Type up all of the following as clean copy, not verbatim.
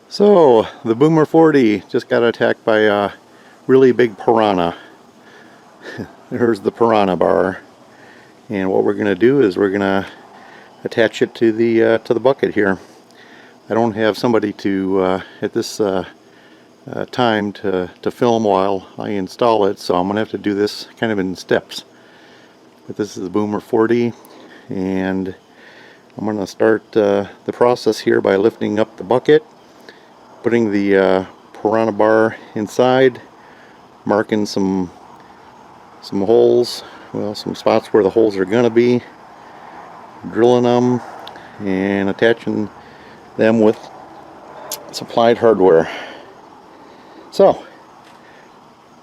So, the Boomer 40 just got attacked by a really big piranha. There's the piranha bar. And what we're going to do is we're going to attach it to the bucket here. I don't have somebody to at this time to film while I install it, so I'm going to have to do this kind of in steps. But this is the Boomer 40, and I'm going to start the process here by lifting up the bucket, putting the piranha bar inside, marking some holes, well, some spots where the holes are going to be, drilling them, and attaching them with supplied hardware. So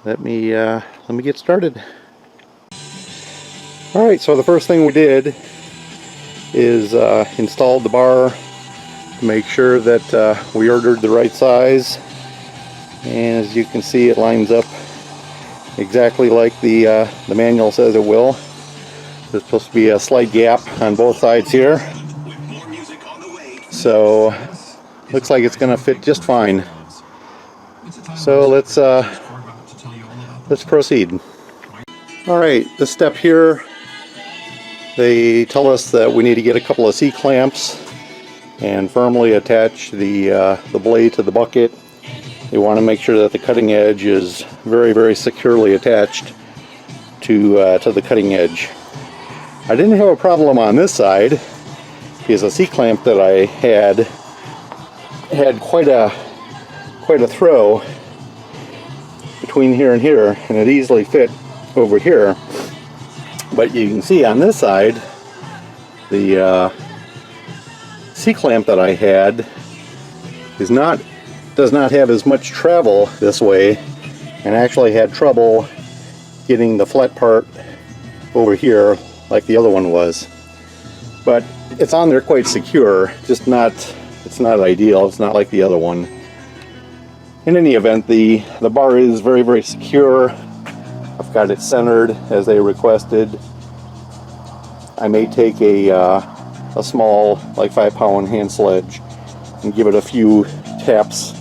let me get started. All right, so the first thing we did is installed the bar to make sure that we ordered the right size, and as you can see, it lines up exactly like the manual says it will. There's supposed to be a slight gap on both sides here, so looks like it's going to fit just fine. So let's proceed. All right, this step here, they tell us that we need to get a couple of C-clamps and firmly attach the blade to the bucket. They want to make sure that the cutting edge is very, very securely attached to the cutting edge. I didn't have a problem on this side because the C-clamp that I had quite a throw between here and here, and it easily fit over here. But you can see on this side, the C-clamp that I had does not have as much travel this way, and actually had trouble getting the flat part over here like the other one was. But it's on there quite secure, just it's not ideal. It's not like the other one. In any event, the bar is very, very secure. I've got it centered as they requested. I may take a small, like 5-pound hand sledge and give it a few taps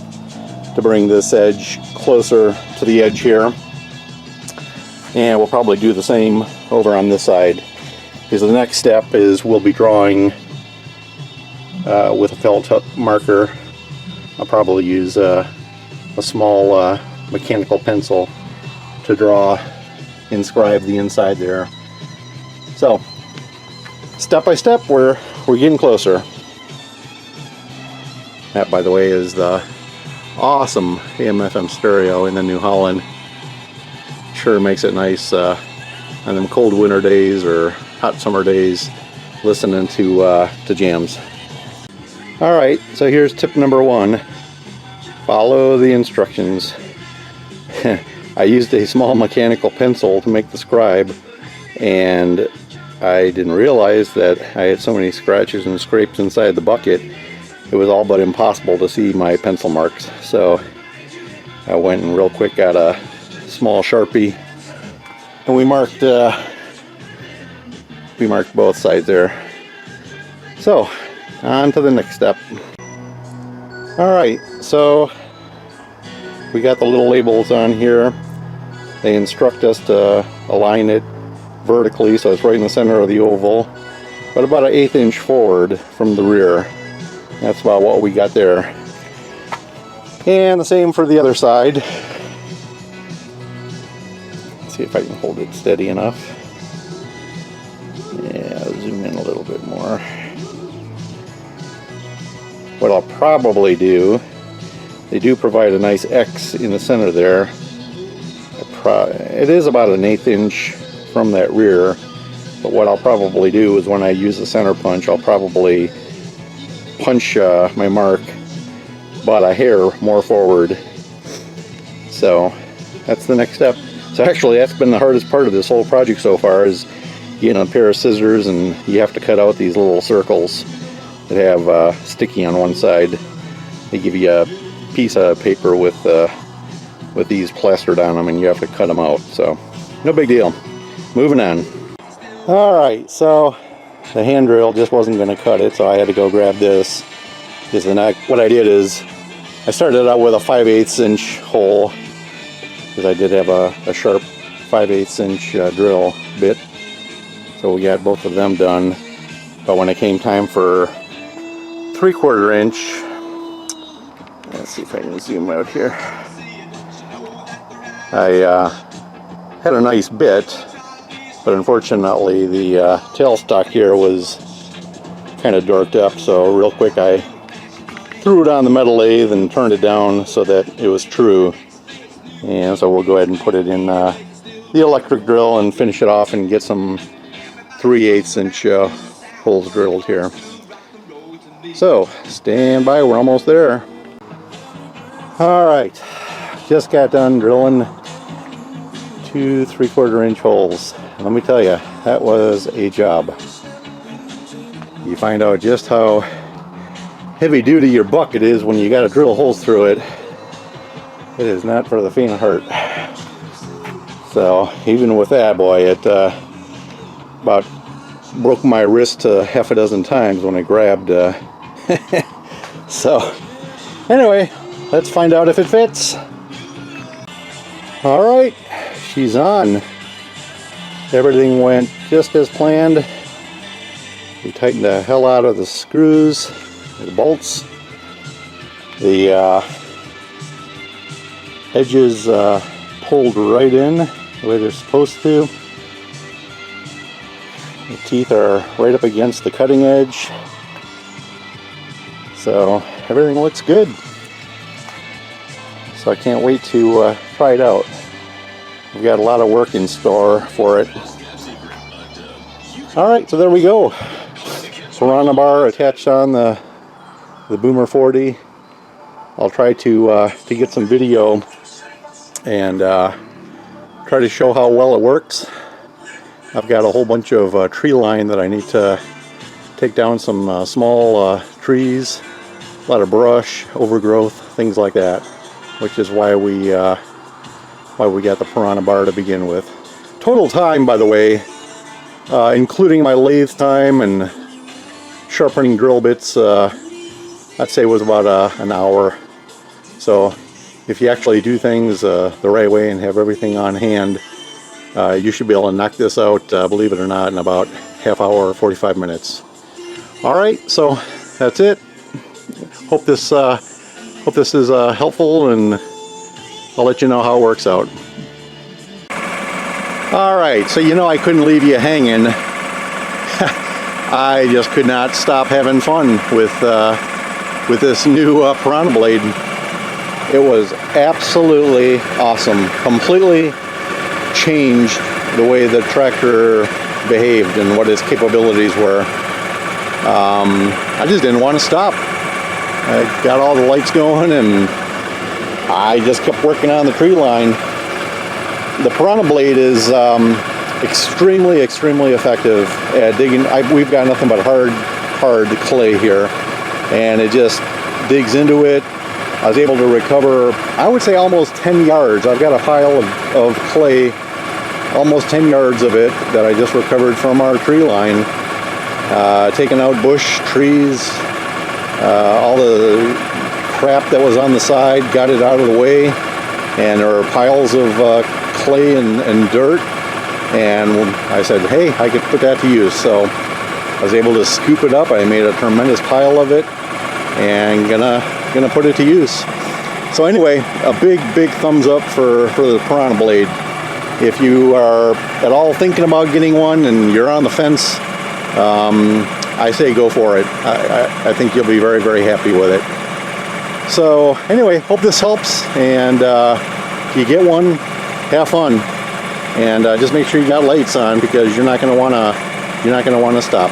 to bring this edge closer to the edge here. And we'll probably do the same over on this side. Because the next step is we'll be drawing with a felt marker. I'll probably use a small mechanical pencil to inscribe the inside there. So step by step, we're getting closer. That, by the way, is the awesome AM/FM stereo in the New Holland. Sure makes it nice on them cold winter days or hot summer days listening to jams. All right, so here's tip number 1. Follow the instructions. I used a small mechanical pencil to make the scribe, and I didn't realize that I had so many scratches and scrapes inside the bucket. It was all but impossible to see my pencil marks. So I went and real quick got a small Sharpie, and we marked both sides there. So on to the next step. Alright, so we got the little labels on here. They instruct us to align it vertically so it's right in the center of the oval, but about an 1/8 inch forward from the rear. That's about what we got there. And the same for the other side. Let's see if I can hold it steady enough. Yeah, zoom in a little bit more. What I'll probably do, they do provide a nice X in the center there. It is about an 1/8 inch from that rear, but what I'll probably do is when I use the center punch, I'll probably punch my mark about a hair more forward. So that's the next step. So actually, that's been the hardest part of this whole project so far, is getting a pair of scissors, and you have to cut out these little circles that have sticky on one side. They give you a piece of paper with these plastered on them, and you have to cut them out. So no big deal. Moving on. All right, so the hand drill just wasn't going to cut it, so I had to go grab this. What I did is I started out with a 5/8 inch hole because I did have a sharp 5/8 inch drill bit, so we got both of them done. But when it came time for 3/4 inch, let's see if I can zoom out here, I had a nice bit, but unfortunately the tailstock here was kind of dorked up, so real quick I threw it on the metal lathe and turned it down so that it was true. And so we'll go ahead and put it in the electric drill and finish it off and get some 3/8 inch holes drilled here. So stand by, we're almost there. Alright, just got done drilling 2 3/4 inch holes. And let me tell you, that was a job. You find out just how heavy duty your bucket is when you got to drill holes through it. It is not for the faint of heart. So even with that, boy, it about broke my wrist half a dozen times when I grabbed. So anyway, let's find out if it fits. All right, she's on. Everything went just as planned. We tightened the hell out of the screws, the bolts. The edges pulled right in the way they're supposed to. The teeth are right up against the cutting edge. So everything looks good. So I can't wait to try it out. We've got a lot of work in store for it. Alright, so there we go. Piranha bar attached on the Boomer 40. I'll try to get some video and try to show how well it works. I've got a whole bunch of tree line that I need to take down, some small trees, a lot of brush, overgrowth, things like that, which is why we got the Piranha bar to begin with. Total time, by the way, including my lathe time and sharpening drill bits, I'd say was about an hour. So if you actually do things the right way and have everything on hand, you should be able to knock this out, believe it or not, in about half hour or 45 minutes. Alright, so that's it. Hope this is helpful, and I'll let you know how it works out. Alright, so you know I couldn't leave you hanging. I just could not stop having fun with this new Piranha blade. It was absolutely awesome. Completely changed the way the tractor behaved and what its capabilities were. I just didn't want to stop. I got all the lights going and I just kept working on the tree line. The Piranha blade is extremely effective at digging. We've got nothing but hard clay here, and it just digs into it. I was able to recover, I would say, almost 10 yards. I've got a pile of clay, almost 10 yards of it that I just recovered from our tree line. Taking out bush, trees, all the crap that was on the side, got it out of the way, and there are piles of clay and dirt, and I said, hey, I could put that to use. So I was able to scoop it up. I made a tremendous pile of it and gonna put it to use. So anyway, a big thumbs up for the Piranha blade. If you are at all thinking about getting one and you're on the fence, I say go for it. I think you'll be very happy with it. So anyway, hope this helps, and if you get one, have fun, and just make sure you got lights on, because you're not going to want to stop.